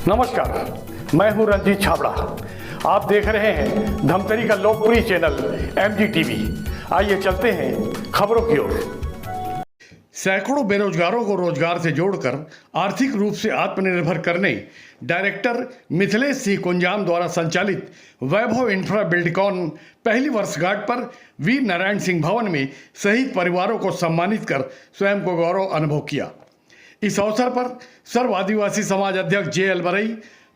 नमस्कार, मैं हूं रंजीत छाबड़ा। आप देख रहे हैं धमतरी का लोकप्रिय चैनल MGTV। आइए चलते हैं खबरों की ओर। सैकड़ों बेरोजगारों को रोजगार से जोड़कर आर्थिक रूप से आत्मनिर्भर करने डायरेक्टर मिथिलेश सिंह कुंजाम द्वारा संचालित वैभव इंफ्रा बिल्डकॉन पहली वर्षगांठ पर वीर नारायण सिंह भवन में शहीद परिवारों को सम्मानित कर स्वयं को गौरव अनुभव किया। इस अवसर पर सर्व आदिवासी समाज अध्यक्ष JL बरई,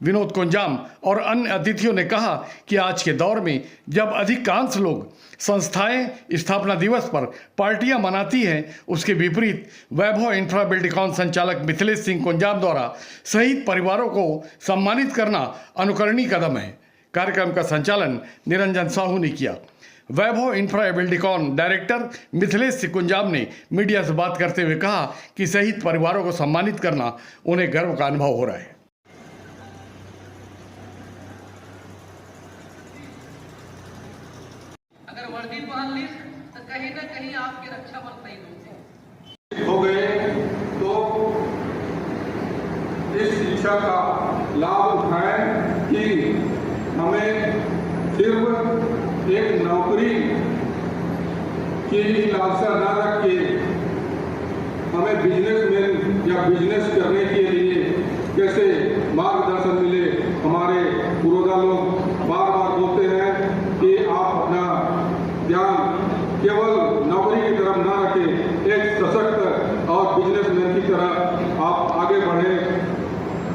विनोद कुंजाम और अन्य अतिथियों ने कहा कि आज के दौर में जब अधिकांश लोग संस्थाएं स्थापना दिवस पर पार्टियां मनाती हैं, उसके विपरीत वैभव इंफ्रा बिल्डकॉन संचालक मिथिलेश सिंह कुंजाम द्वारा शहीद परिवारों को सम्मानित करना अनुकरणीय कदम है। कार्यक्रम का संचालन निरंजन साहू ने किया। Vaibhav infra buildcon director Mithilesh Singh Kunjam ने मीडिया से बात करते हुए कहा कि शहीद परिवारों को सम्मानित करना उन्हें गर्व का अनुभव हो रहा है। अगर वर्दी पहन ली तो कहीं ना कहीं आपकी रक्षा बल नहीं हो गए तो इस शिक्षा का लाभ उठाएं कि हमें सिर्फ एक नौकरी की लालसा न रख के हमें बिजनेसमैन या बिजनेस करने के लिए कैसे मार्गदर्शन मिले। हमारे पुरोधा लोग बार बार बोलते हैं कि आप अपना ध्यान केवल नौकरी की तरफ न रखें, एक सशक्त और बिजनेसमैन की तरह आप आगे बढ़े।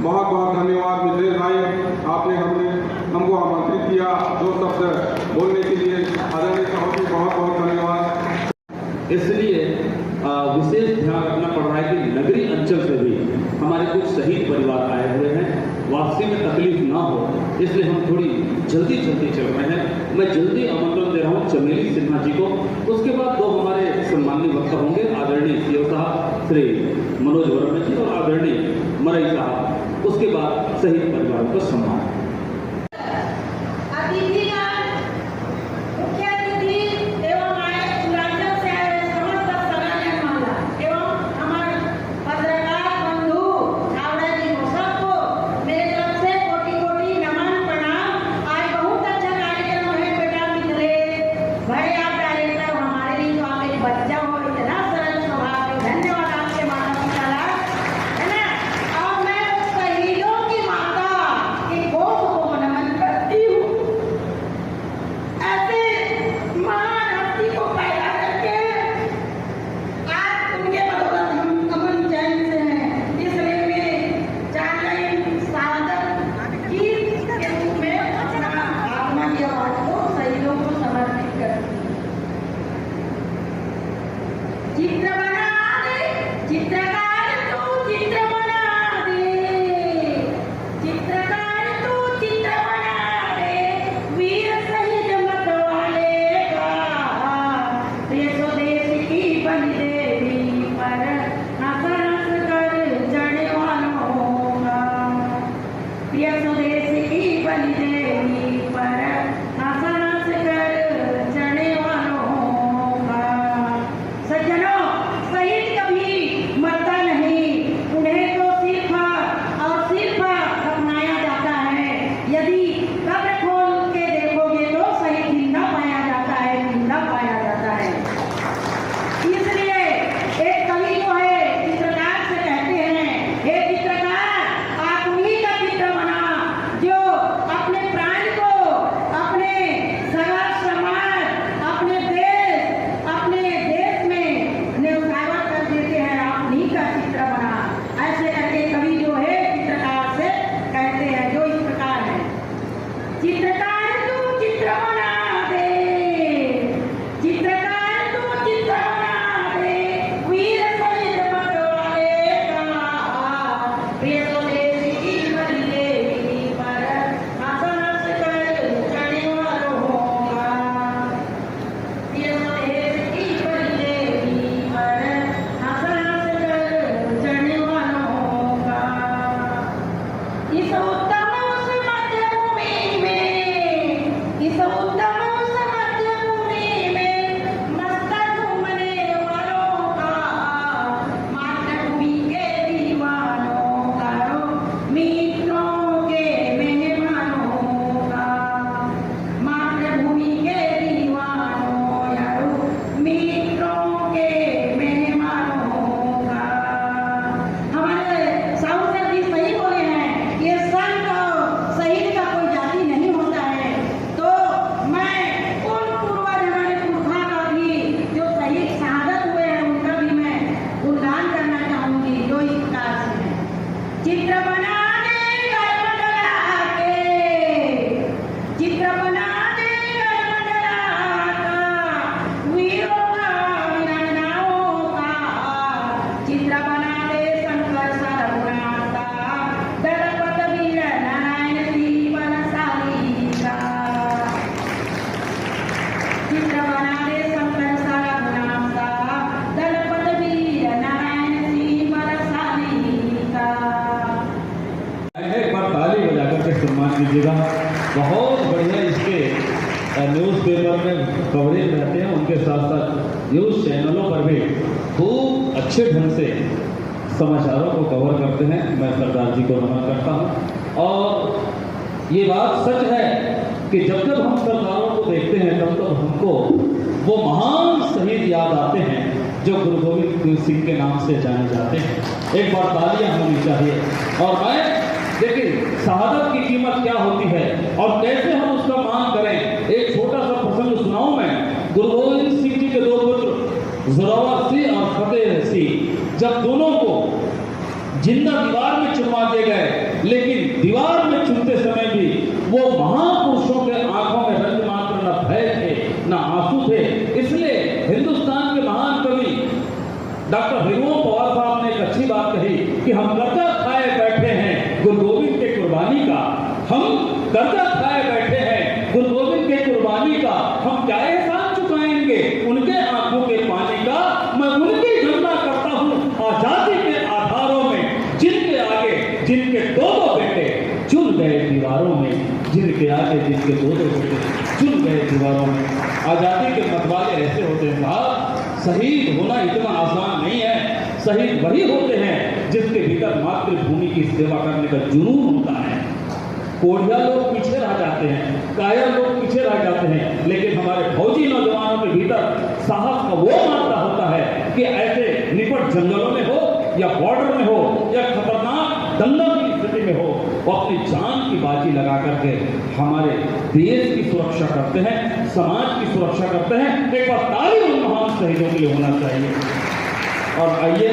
बहुत बहुत धन्यवाद मिथिलेश भाई, आपने हमको आमंत्रित किया। 2 शब्द बोलने के लिए आदरणीय साहब जी बहुत बहुत धन्यवाद। इसलिए विशेष ध्यान रखना पड़ रहा है कि नगरीय अंचल से भी हमारे कुछ शहीद परिवार आए हुए हैं, वापसी में तकलीफ ना हो, इसलिए हम थोड़ी जल्दी चल रहे हैं। मैं जल्दी आमंत्रण दे रहा हूँ चमेली सिन्हा जी को। उसके बाद 2 हमारे सम्मानित वक्ता होंगे, आदरणीय CEO साहब श्री मनोज वर्मा जी और आदरणीय मरई साहब। उसके बाद शहीद परिवारों का सम्मान। Mitro कीजिएगा। बहुत बढ़िया इसके न्यूज़पेपर में कवरेज रहते हैं, उनके साथ साथ न्यूज़ चैनलों पर भी खूब अच्छे ढंग से समाचारों को कवर करते हैं। मैं सरदार जी को नमन करता हूँ। और ये बात सच है कि जब जब हम सरदारों को देखते हैं तब तब हमको वो महान शहीद याद आते हैं जो गुरु गोविंद सिंह के नाम से जाने जाते हैं। एक बार तालियां होनी चाहिए। और मैं देखिए शहादत की कीमत क्या होती है और कैसे हम उसका मान करें। एक छोटा सा प्रसंग सुनाऊं मैं। गुरु गोविंद सिंह जी के दो पुत्र जोरावर सिंह और फतेह सिंह, जब दोनों को जिंदा दीवार में चुनवा दिए गए, लेकिन दीवार में चुनते समय भी वो महापुरुषों के आंखों में रंग मात्र न भय थे न आंसू थे। इसलिए हिंदुस्तान के महान कवि डॉक्टर हरिओम पवार साहब ने एक अच्छी बात कही कि हम कर्जा खाए बैठे हैं गुरु गोविंद के कुर्बानी का। हम कर्जा खाए बैठे हैं गुरु गोविंद के कुर्बानी का। हम क्या एहसान चुकाएंगे उनके आंखों के पानी का। मैं उनकी गणना करता हूँ आजादी के आधारों में, जिनके आगे जिनके दो दो बेटे चुन गए दीवारों में, जिनके आगे जिनके दो दो बेटे चुन गए दीवारों में। आजादी के मतवाले ऐसे होते हैं साहब। शहीद होना इतना आसान नहीं है। शहीद वही होते हैं जिसके भीतर मातृभूमि की सेवा करने का जुनून होता है। कोढ़िया लोग पीछे रह जाते हैं, कायर लोग पीछे रह जाते हैं, लेकिन हमारे फौजी नौजवानों के भीतर साहस का वो मात्रा होता है कि ऐसे निकट जंगलों में हो या बॉर्डर में हो या खतरनाक दंगल की स्थिति में हो, वो अपनी जान की बाजी लगा करके हमारे देश की सुरक्षा करते हैं, समाज की सुरक्षा करते हैं। एक बार ताली उन महान शहीदों के लिए होना चाहिए। और आइए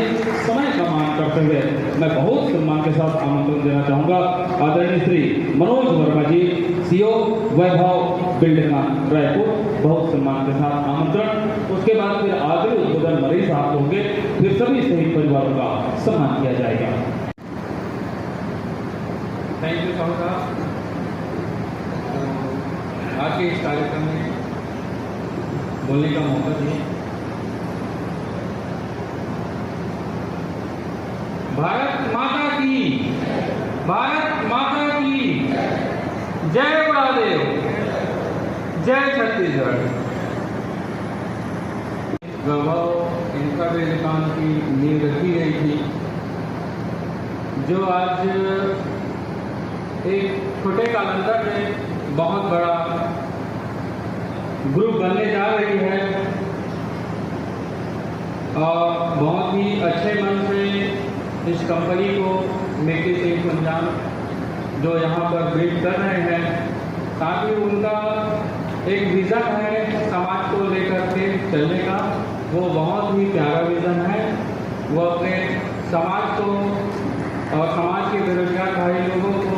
समय का मान करते हुए मैं बहुत सम्मान के साथ आमंत्रण देना चाहूँगा आदरणीय श्री मनोज वर्मा जी, सीओ वैभव बिल्डकॉन रायपुर। बहुत सम्मान के साथ आमंत्रण। उसके बाद फिर आदरणीय उद्बोधन मरीज साहब होंगे, फिर सभी शहीद परिवारों का सम्मान किया जाएगा। थैंक यू साहब। आज के इस कार्यक्रम में बोलने का मौका दिया। भारत माता की, भारत माता की जय बड़ादेव, जय छत्तीसगढ़। वैभव इनका बिल्डकॉन की नींव रखी गई थी, जो आज एक छोटे कालंदर में बहुत बड़ा ग्रुप बनने जा रही है और बहुत ही अच्छे मन से इस कंपनी को मेकी सिंह पंजाब जो यहाँ पर बिल्ड कर रहे हैं, ताकि उनका एक विज़न है समाज को लेकर के चलने का। वो बहुत ही प्यारा विज़न है। वो अपने समाज को और समाज के बेरोजगार भाई लोगों को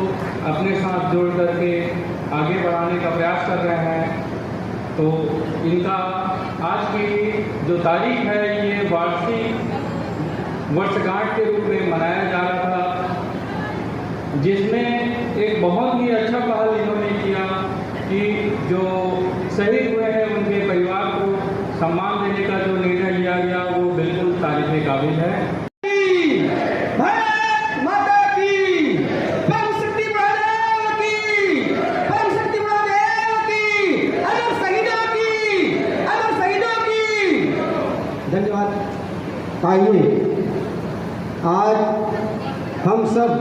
अपने साथ जोड़ करके आगे बढ़ाने का प्रयास कर रहे हैं। तो इनका आज की जो तारीख है ये वार्षिक वर्षगांठ के रूप में मनाया जा रहा था, जिसमें एक बहुत ही अच्छा पहल इन्होंने किया कि जो शहीद हुए हैं उनके परिवार को सम्मान देने का जो निर्णय लिया गया वो बिल्कुल तारीफ काबिल है। धन्यवाद। आइए आज हम सब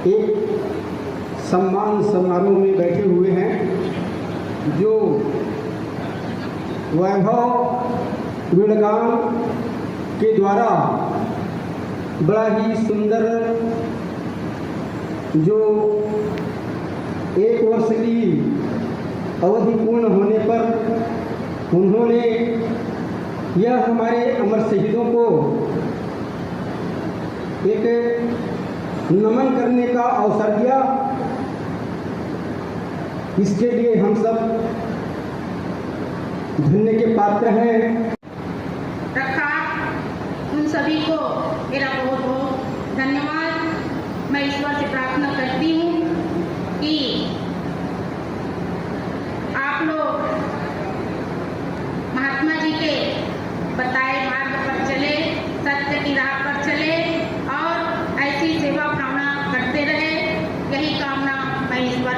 एक सम्मान समारोह में बैठे हुए हैं जो वैभव बिल्डकॉन के द्वारा बड़ा ही सुंदर जो 1 वर्ष की अवधि पूर्ण होने पर उन्होंने यह हमारे अमर शहीदों को एक नमन करने का अवसर दिया। इसके लिए हम सब धन्य के पात्र हैं। रखा उन सभी को मेरा बहुत बहुत धन्यवाद। मैं ईश्वर से प्रार्थना करती हूँ कि आप लोग महात्मा जी के बताए मार्ग पर चले, सत्य की राह पर चले और ऐसी सेवा भावना करते रहे। यही कामना मैं ईश्वर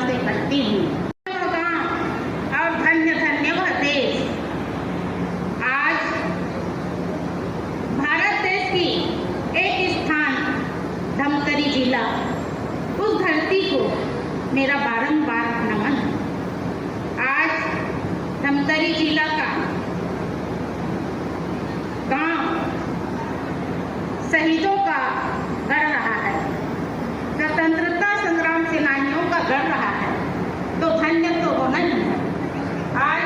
उस धरती को मेरा बारंबार नमन। आज धमतरी जिला का गांव शहीदों का गढ़ रहा है, स्वतंत्रता संग्राम सेनानियों का गढ़ रहा है, तो धन्य तो होना ही है। आज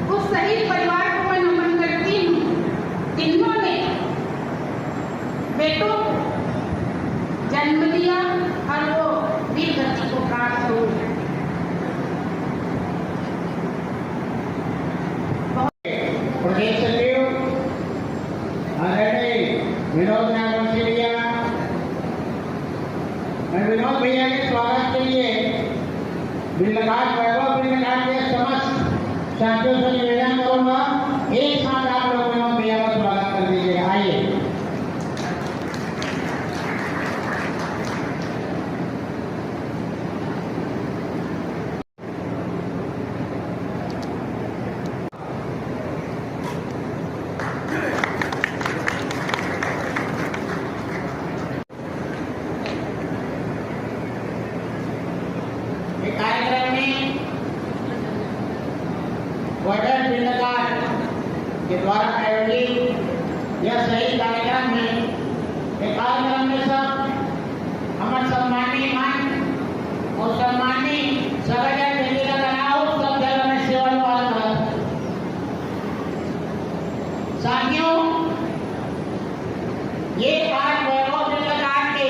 उस शहीद परिवार को मैं नमन करती हूँ जिन्होंने बेटों को जन्म दिया और वो वीर गति को प्राप्त हो। प्रदेश सचिव आदरणीय विनोद नागवंशिया, मैं विनोद भैया के स्वागत के लिए बिल्लघाट वैभव बिल्लघाट के समस्त साथियों से निवेदन करूंगा, एक साथ आप लोग विनोद भैया का स्वागत कर दीजिएगा। आइए। कार्यक्रम में बॉर्डर बिल्डघाट के द्वारा आयोजित यह सही कार्यक्रम है। ये कार्यक्रम में सब हमारे सम्मानीय मान और सम्मानीय सगजन जिला तनाव सब जगह में सेवा वाला साथियों, ये आज वैभव बिल्डघाट के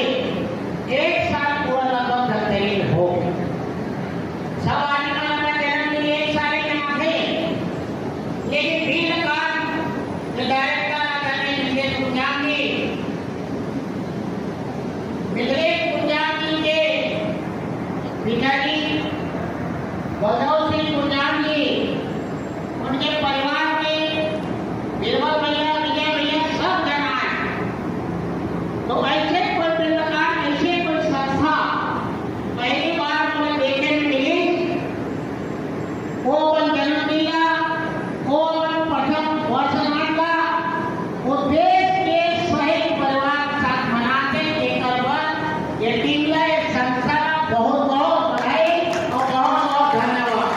एक साल पूरा लगभग धमतरी हो गया। सब आने वाला अपना जन्म दिन एक साल के माथे, लेकिन बिल्डघाट जो डायरेक्टर आदरणीय मिथिलेश कुंजाम जी के पिताजी बलदेव सिंह कुंजाम जी, उनके परिवार में बीरबल भैया, विजय भैया सब जन आए। तो ऐसे कोई बिल्डघाट, ऐसे कोई संस्था पहली बार मुझे देखने में मिली। वो अपन जन्म दिया, वो अपन प्रथम वर्षगांठ का वो देश के शहीद परिवार के साथ मनाते एक बार ये टीम एक संस्था का बहुत बहुत बधाई और बहुत बहुत धन्यवाद।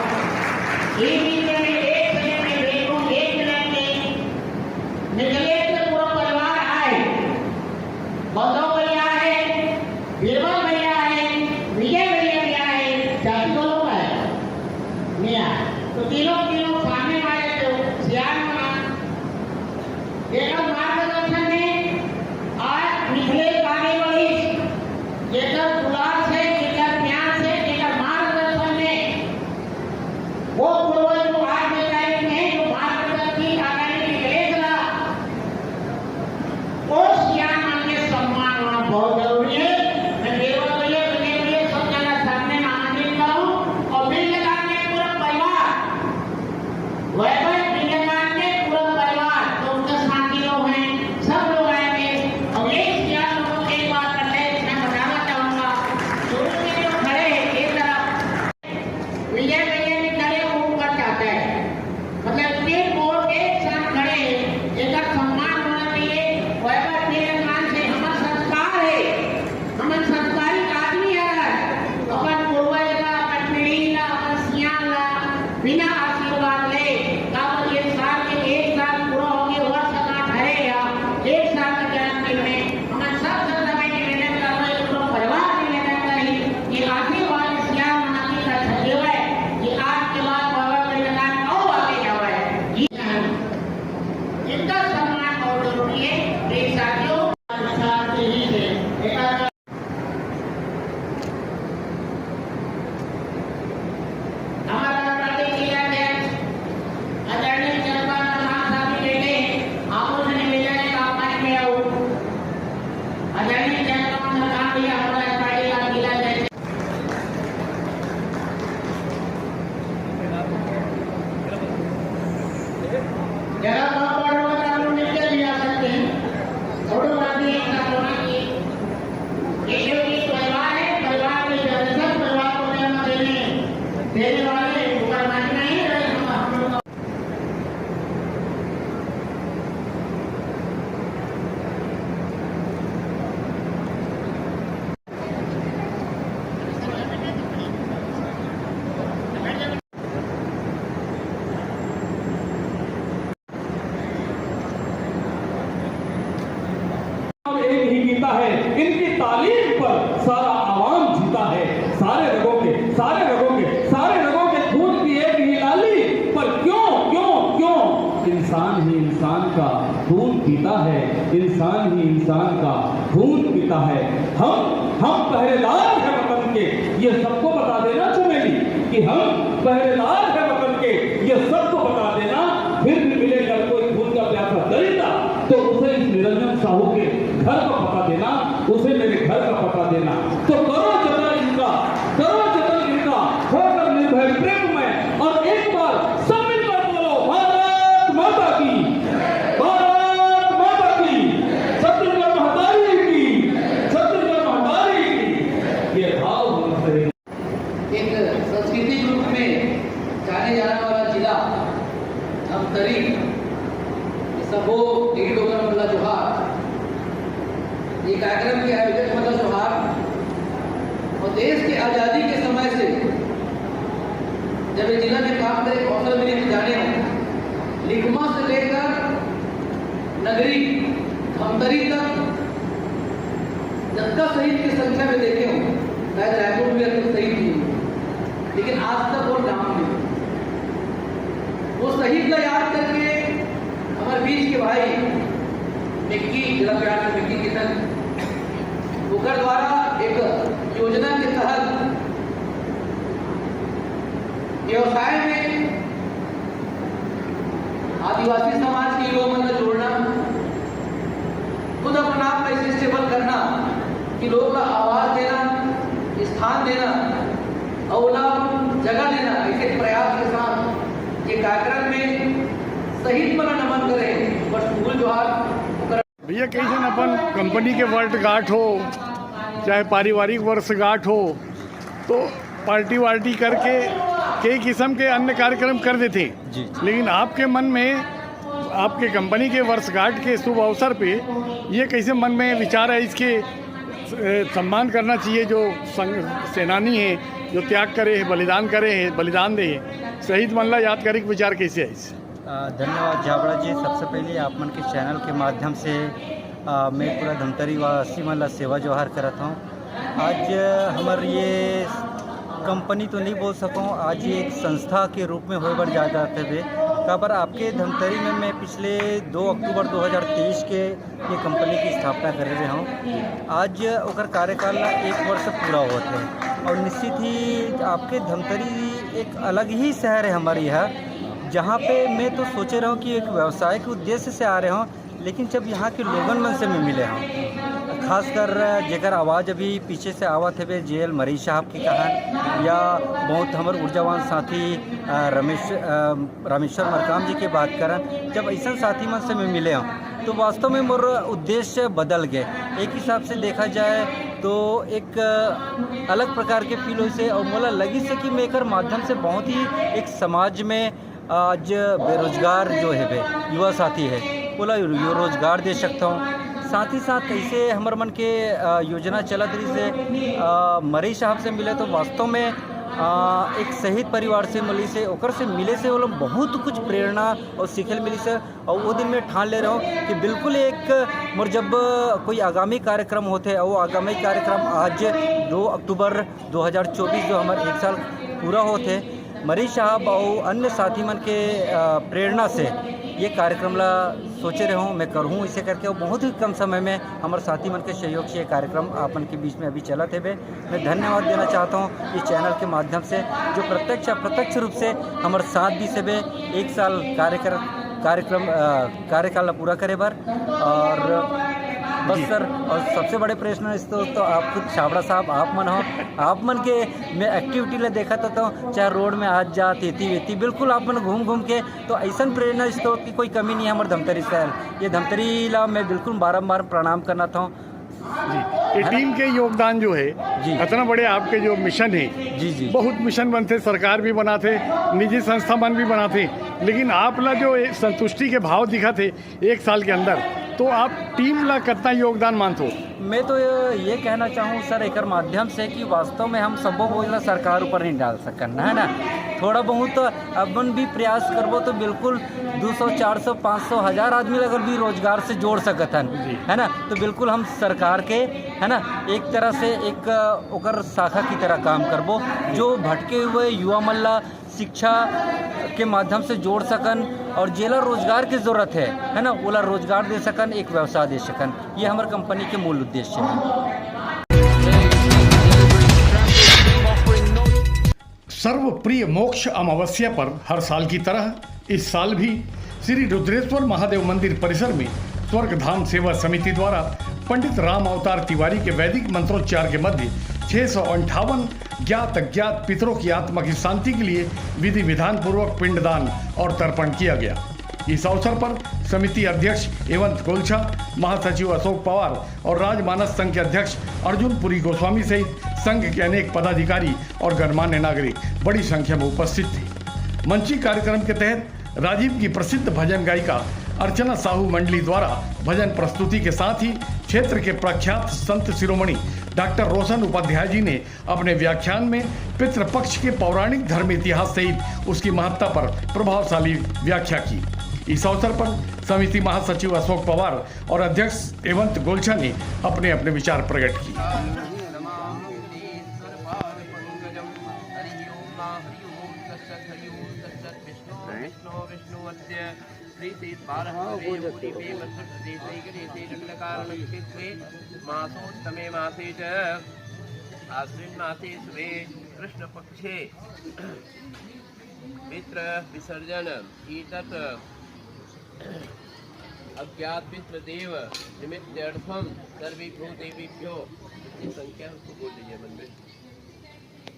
किसान का खून पीता है। हम पहरेदार हैं वतन के, ये सबको बता देना चमेली कि हम पहरेदार हैं वतन के, ये सबको बता देना। फिर भी मिलेगा कोई खून का प्यासा दरिंदा तो उसे इस निरंजन साहू के घर का पता देना, उसे मेरे घर का पता देना। तो करो जतन इनका, करो जतन इनका, होकर निर्भय प्रेम में, और एक बार सब मिलकर बोलो भारत माता की, भारत माता की, छत्तीसगढ़ महतारी की, छत्तीसगढ़ महतारी की। ये भाव होना चाहिए। एक सांस्कृतिक रूप में जाने जाने वाला जिला धमतरी, सबो एक डोगर मल्ला जोहार, ये कार्यक्रम के आयोजक मल्ला जोहार, और देश की आज़ादी के समय से जब ये जिला में काम करे अवसर मिले तो जाने हो, लिखमा से लेकर नगरी धमतरी तक जनता शहीद की संख्या में देखे हो, शायद रायपुर में अभी शहीद नहीं हुए, लेकिन आज तक वो नाम नहीं। वो शहीद का याद करके हमारे बीच के भाई मिक्की, जिला प्यार से मिक्की किशन उकर द्वारा एक योजना के तहत व्यवसाय में आदिवासी समाज के युवा मन को जोड़ना, खुद अपना आप ऐसे स्टेबल करना कि लोगों का आवाज देना, स्थान देना, अवला जगह देना, ऐसे प्रयास के साथ ये कार्यक्रम में शहीद पर नमन करें। स्कूल जोहार भैया कैसे अपन कंपनी के वर्षगांठ हो चाहे पारिवारिक वर्षगांठ हो तो पार्टी वार्टी करके कई किस्म के अन्य कार्यक्रम कर देते, लेकिन आपके मन में आपके कंपनी के वर्षगांठ के शुभ अवसर पे ये कैसे मन में विचार है इसके सम्मान करना चाहिए जो सेनानी है, जो त्याग करे है, बलिदान करे है, बलिदान दे है, शहीद मनला याद करे के विचार कैसे है इस? धन्यवाद झाबड़ा जी। सबसे पहले आप मन के चैनल के माध्यम से मैं पूरा धमतरी वासी मन ला सेवा जोहार करत हूँ। आज हमार ये कंपनी तो नहीं बोल सकूँ, आज ये एक संस्था के रूप में होए बर जा जाते हुए काबर आपके धमतरी में मैं पिछले 2 अक्टूबर 2023 के ये कंपनी की स्थापना कर रहे हूँ। आज ओकर कार्यकाल 1 वर्ष पूरा होते हैं और निश्चित ही आपके धमतरी एक अलग ही शहर है हमारे यहाँ, जहाँ पे मैं तो सोचे रहा हूँ कि एक व्यवसाय के उद्देश्य से आ रहे हूँ, लेकिन जब यहाँ के लोगन मन से मैं मिले हूँ, खासकर जेकर आवाज़ अभी पीछे से आवत है जेल मरी साहब की कहान या बहुत हमारे ऊर्जावान साथी रामेश्वर मरकाम जी की बात करन, जब ऐसा साथी मन से मैं मिले हूँ तो वास्तव में मोर उद्देश्य बदल गए। एक हिसाब से देखा जाए तो एक अलग प्रकार के फील हो से और मोला लगी से कि मैं एक माध्यम से बहुत ही एक समाज में आज बेरोजगार जो है युवा साथी है बोला रोजगार दे सकता हूँ। साथ ही साथ ऐसे हमारे मन के योजना चलत रही से मरी साहब से मिले तो वास्तव में एक शहीद परिवार से मिली से ओकर से मिले से वो लोग बहुत कुछ प्रेरणा और सीखल मिली से, और वो दिन में ठान ले रहा हूँ कि बिल्कुल एक मोर जब कोई आगामी कार्यक्रम होते हैं और वो आगामी कार्यक्रम आज 2 अक्टूबर 2024 जो हमारे 1 साल पूरा होते मरी साहब और अन्य साथी मन के प्रेरणा से ये कार्यक्रम ला सोचे रहे हूँ मैं करूँ इसे करके, और बहुत ही कम समय में हमारे साथी मन के सहयोग से ये कार्यक्रम आपन के बीच में अभी चला थे। मैं धन्यवाद देना चाहता हूँ इस चैनल के माध्यम से जो प्रत्यक्ष अप्रत्यक्ष रूप से हमारे साथ दी से 1 साल कार्यकाल पूरा करे बर। और बस सर, और सबसे बड़े प्रश्न इस तो आप खुद छाबड़ा साहब आप मन हो, आप मन के मैं एक्टिविटी ला देखा तो चाहे रोड में आज जा तेती वेती बिल्कुल आप मन घूम के तो ऐसा प्रेरणा स्रोत की कोई कमी नहीं है हमारे धमतरी शहर। ये धमतरी ला मैं बिल्कुल बारम्बार प्रणाम करना था जी। ये टीम के योगदान जो है इतना बड़े आपके जो मिशन है जी बहुत मिशन बनते, सरकार भी बनाते, निजी संस्था मन भी बनाते, लेकिन आप ला जो संतुष्टि के भाव दिखा थे 1 साल के अंदर, तो आप टीम ला कितना योगदान मानते हो? मैं तो ये कहना चाहूँ सर एक माध्यम से कि वास्तव में हम सबको बोझ सरकार ऊपर नहीं डाल सकन है ना, थोड़ा बहुत अपन भी प्रयास करबो तो बिल्कुल 200 400 500 1000 आदमी अगर भी रोजगार से जोड़ सकतन है ना, तो बिल्कुल हम सरकार के है ना एक तरह से एक ओकर शाखा की तरह काम करबो जो भटके हुए युवा मल्ला शिक्षा के माध्यम से जोड़ सकन और जेला रोजगार की ज़रूरत है ना, ओला रोजगार दे सकन, एक व्यवसाय दे सकन। ये हमारे कंपनी के मूल उद्देश्य है। सर्वप्रिय मोक्ष अमावस्या पर हर साल की तरह इस साल भी श्री रुद्रेश्वर महादेव मंदिर परिसर में स्वर्ग धाम सेवा समिति द्वारा पंडित राम अवतार तिवारी के वैदिक मंत्रोच्चार के मध्य 658 ज्ञात अज्ञात पितरों की आत्मा की शांति के लिए विधि विधान पूर्वक पिंडदान और तर्पण किया गया। इस अवसर पर समिति अध्यक्ष एवं गोलछा, महासचिव अशोक पवार और राजमानस संघ के अध्यक्ष अर्जुन पुरी गोस्वामी सहित संघ के अनेक पदाधिकारी और गणमान्य नागरिक बड़ी संख्या में उपस्थित थे। मंची कार्यक्रम के तहत राजीव की प्रसिद्ध भजन गायिका अर्चना साहू मंडली द्वारा भजन प्रस्तुति के साथ ही क्षेत्र के प्रख्यात संत शिरोमणि डॉक्टर रोशन उपाध्याय जी ने अपने व्याख्यान में पितृपक्ष के पौराणिक धर्म इतिहास सहित उसकी महत्ता पर प्रभावशाली व्याख्या की। इस अवसर पर समिति महासचिव अशोक पवार और अध्यक्ष एवंत गोलछा ने अपने अपने विचार प्रकट किए। मासोत्तमे मासे च आश्विन मासे स्वे कृष्ण पक्षे पितृ विसर्जन एतत् अज्ञात पितृदेव निमित्तार्थम सर्वेभ्यो देवीभ्यो इतनी संख्या उसको बोल दीजिए मन में।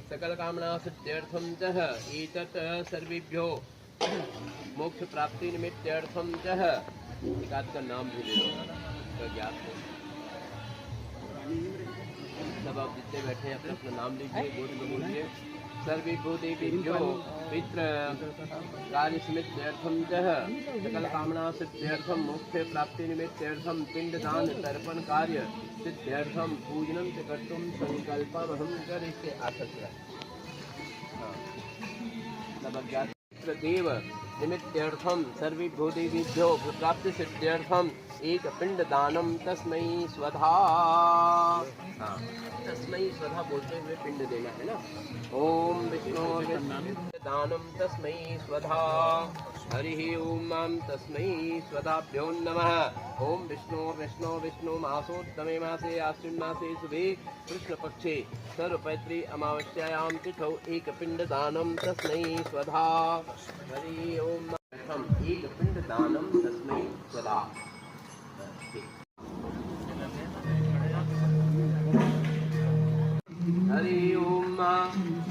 सकल कामना सिद्ध्यर्थम च एतत् सर्वेभ्यो मोक्ष प्राप्ति निमित्तार्थम च एकाद का नाम भी ले लो ज्ञात हो। सब आप जितने बैठे हैं अपना अपना नाम लीजिए, बोलिए। सर्वेभ्यो देवीभ्यो पितृ कार्य सिद्ध्यर्थम च सकल कामना सिद्ध्यर्थम मोक्ष प्राप्ति निमित्तार्थम पिंडदान तर्पण कार्य सिद्ध्यर्थम पूजनम च कर्तुं संकल्पमहं करिष्ये आसक्ति। सब अज्ञात देव निमित्तार्थम सर्वेभ्यो देवीभ्यो प्राप्ति सिद्ध्यर्थम एक पिंड दानम तस्मै स्वधा। तस्मै स्वधा बोलते हुए पिंड देना है ना। ओम विष्णु दानम तस्मै स्वधा। हरि ओम तस्मै स्वधाभ्यो नमः। ओम विष्णु मासोत्तमे मासे आश्विन मासे शुभे कृष्ण पक्षे सर्वपैत्री अमावस्यायां तिथौ एक पिंड दानम तस्मै स्वधा। हरि ओम एक पिंड दानम तस्मै स्वधा। हरि ओम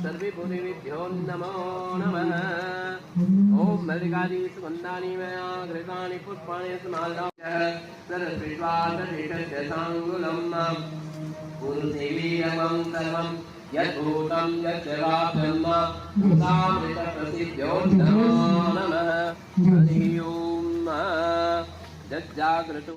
सर्वे भूदेवेभ्यो नमो नमः। ओम मल्लिकानि सुगन्धानि मया घृतानि पुष्पाणि समादाय सर्वविश्वासपीठस्य साङ्गुलम् गुरुदेवी अमं सर्वं यद्भूतं यच्चराचरं भूतामृतप्रसिद्ध्यो नमो नमः। हरि ओम जज्जागृतो